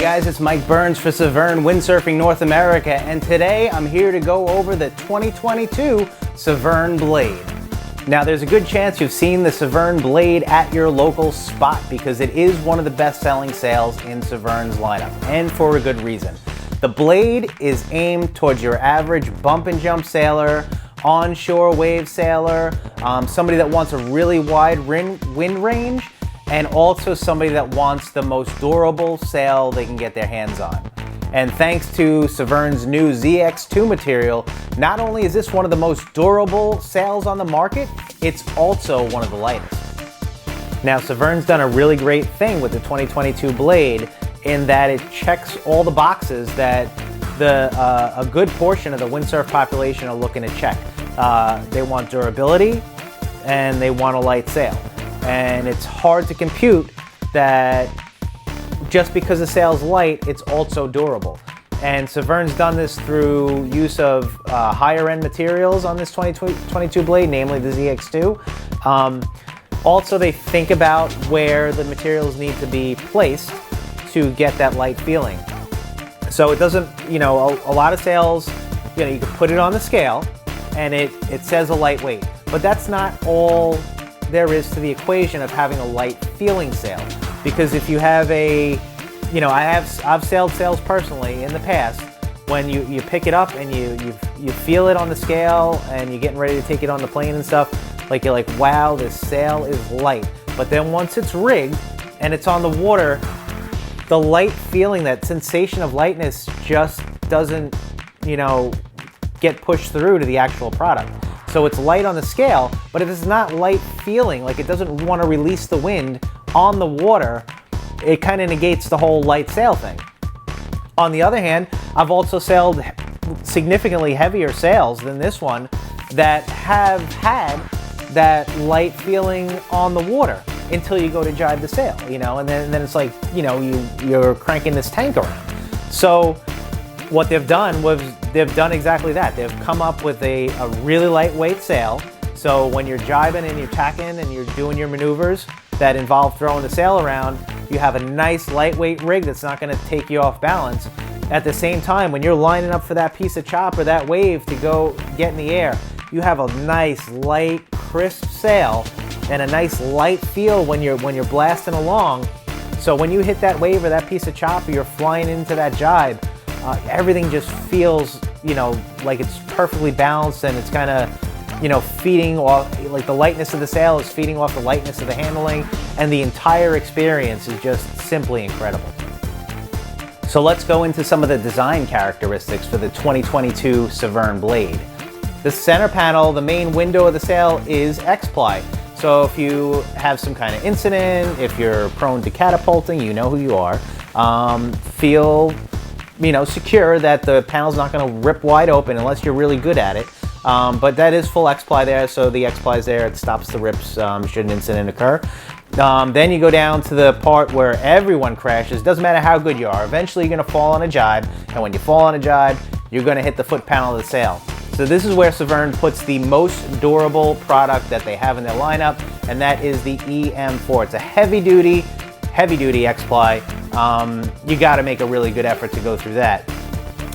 guys, it's Mike Burns for Severne Windsurfing North America, and today I'm here to go over the 2022 Severne Blade. Now there's a good chance you've seen the Severne Blade at your local spot because it is one of the best-selling sails in Severne's lineup, and for a good reason. The Blade is aimed towards your average bump and jump sailor, onshore wave sailor, somebody that wants a really wide wind range, and also somebody that wants the most durable sail they can get their hands on. And thanks to Severne's new ZX2 material, not only is this one of the most durable sails on the market, it's also one of the lightest. Now, Severne's done a really great thing with the 2022 Blade in that it checks all the boxes that a good portion of the windsurf population are looking to check. They want durability and they want a light sail. And it's hard to compute that just because the sail's light, it's also durable. And Severne's done this through use of higher end materials on this 2022 Blade, namely the ZX2. Also, they think about where the materials need to be placed to get that light feeling. So it doesn't, a lot of sails, you can put it on the scale and it says a lightweight, but that's not all there is to the equation of having a light feeling sail. Because if you have I've sailed sails personally in the past, when you pick it up and you feel it on the scale and you're getting ready to take it on the plane and stuff, you're like, wow, this sail is light. But then once it's rigged and it's on the water, the light feeling, that sensation of lightness just doesn't, get pushed through to the actual product. So it's light on the scale, but if it's not light feeling, it doesn't want to release the wind on the water, it kind of negates the whole light sail thing. On the other hand, I've also sailed significantly heavier sails than this one that have had that light feeling on the water until you go to jibe the sail, and then it's like, you're cranking this tank around. So what they've done was they've done exactly that. They've come up with a really lightweight sail. So when you're jibing and you're tacking and you're doing your maneuvers that involve throwing the sail around, you have a nice lightweight rig that's not going to take you off balance. At the same time, when you're lining up for that piece of chop or that wave to go get in the air, you have a nice light, crisp sail and a nice light feel when you're blasting along. So when you hit that wave or that piece of chop or you're flying into that jibe, everything just feels, like it's perfectly balanced, and it's kind of, feeding off, the lightness of the sail is feeding off the lightness of the handling, and the entire experience is just simply incredible. So let's go into some of the design characteristics for the 2022 Severne Blade. The center panel, the main window of the sail, is X-ply. So if you have some kind of incident, if you're prone to catapulting, you know who you are, feel secure that the panel's not going to rip wide open unless you're really good at it. But that is full X-ply there, so the X-ply is there. It stops the rips should an incident occur. Then you go down to the part where everyone crashes. Doesn't matter how good you are. Eventually you're going to fall on a jibe, and when you fall on a jibe, you're going to hit the foot panel of the sail. So this is where Severne puts the most durable product that they have in their lineup, and that is the EM4. It's a heavy-duty X-ply. You got to make a really good effort to go through that.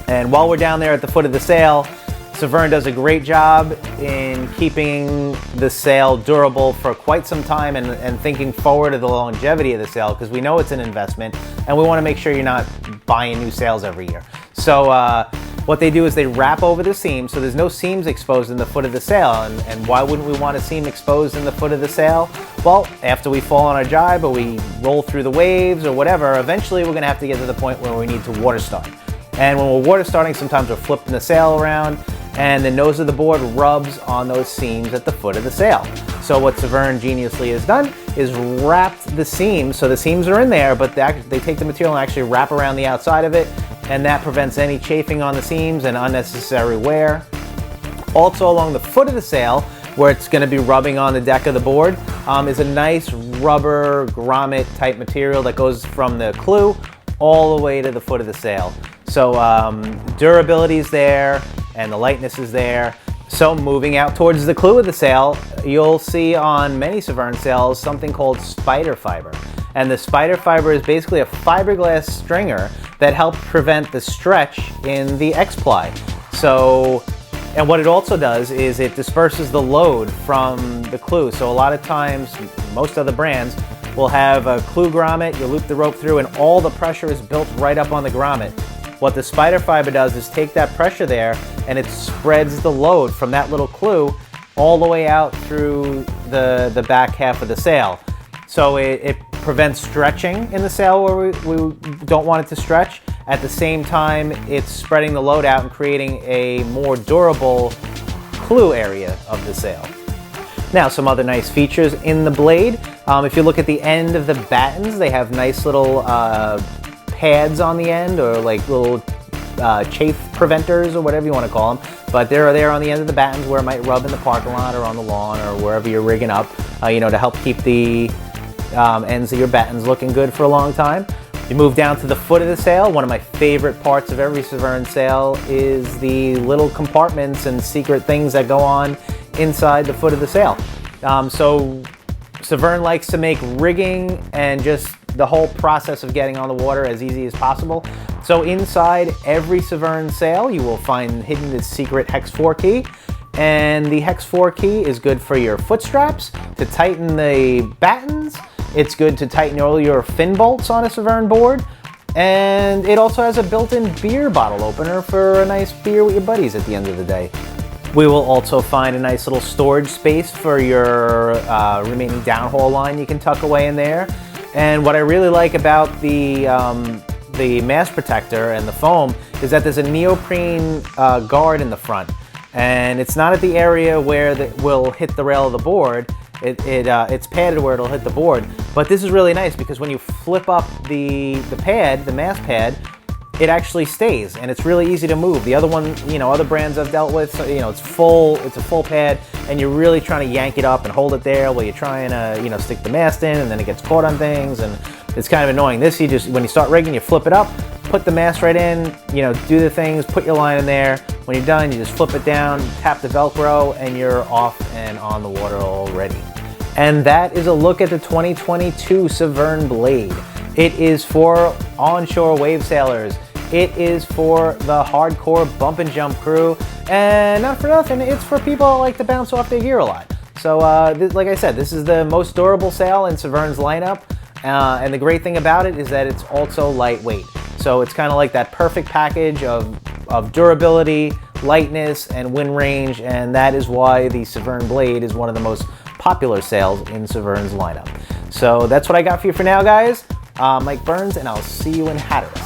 And while we're down there at the foot of the sail, Severne does a great job in keeping the sail durable for quite some time and thinking forward to the longevity of the sail, because we know it's an investment and we want to make sure you're not buying new sails every year. So what they do is they wrap over the seam, so there's no seams exposed in the foot of the sail. And why wouldn't we want a seam exposed in the foot of the sail? Well, after we fall on a jibe or we roll through the waves or whatever, eventually we're going to have to get to the point where we need to water start. And when we're water starting, sometimes we're flipping the sail around and the nose of the board rubs on those seams at the foot of the sail. So what Severne geniusly has done is wrapped the seams, so the seams are in there, but they take the material and actually wrap around the outside of it, and that prevents any chafing on the seams and unnecessary wear. Also along the foot of the sail, where it's going to be rubbing on the deck of the board, is a nice rubber grommet type material that goes from the clew all the way to the foot of the sail. So durability is there and the lightness is there. So moving out towards the clew of the sail, you'll see on many Severne sails something called spider fiber. And the spider fiber is basically a fiberglass stringer that helps prevent the stretch in the X-ply. So, and what it also does is it disperses the load from the clew. So a lot of times, most other brands will have a clew grommet, you loop the rope through, and all the pressure is built right up on the grommet. What the spider fiber does is take that pressure there and it spreads the load from that little clew all the way out through the back half of the sail. So it prevents stretching in the sail where we don't want it to stretch. At the same time, it's spreading the load out and creating a more durable clew area of the sail. Now, some other nice features in the Blade. If you look at the end of the battens, they have nice little pads on the end, or like little chafe preventers or whatever you want to call them. But they're there on the end of the battens where it might rub in the parking lot or on the lawn or wherever you're rigging up, to help keep the ends of your battens looking good for a long time. You move down to the foot of the sail. One of my favorite parts of every Severne sail is the little compartments and secret things that go on inside the foot of the sail. So Severne likes to make rigging and just the whole process of getting on the water as easy as possible. So inside every Severne sail, you will find hidden this secret hex 4 key. And the hex 4 key is good for your foot straps, to tighten the battens. It's good to tighten all your fin bolts on a Severne board. And it also has a built-in beer bottle opener for a nice beer with your buddies at the end of the day. We will also find a nice little storage space for your remaining downhaul line you can tuck away in there. And what I really like about the mast protector and the foam is that there's a neoprene guard in the front. And it's not at the area where it will hit the rail of the board. It's padded where it'll hit the board. But this is really nice because when you flip up the pad, the mast pad, it actually stays and it's really easy to move. The other one, other brands I've dealt with, it's a full pad and you're really trying to yank it up and hold it there while you're trying to, stick the mast in, and then it gets caught on things and it's kind of annoying. This, when you start rigging, you flip it up, put the mast right in, do the things, put your line in there. When you're done, you just flip it down, tap the Velcro, and you're off and on the water already. And that is a look at the 2022 Severne Blade. It is for onshore wave sailors. It is for the hardcore bump and jump crew, and not for nothing, it's for people that like to bounce off their gear a lot. So, like I said, this is the most durable sail in Severne's lineup, and the great thing about it is that it's also lightweight. So it's kind of like that perfect package of durability, lightness, and wind range, and that is why the Severne Blade is one of the most popular sails in Severne's lineup. So that's what I got for you for now, guys. Mike Burns, and I'll see you in Hatteras.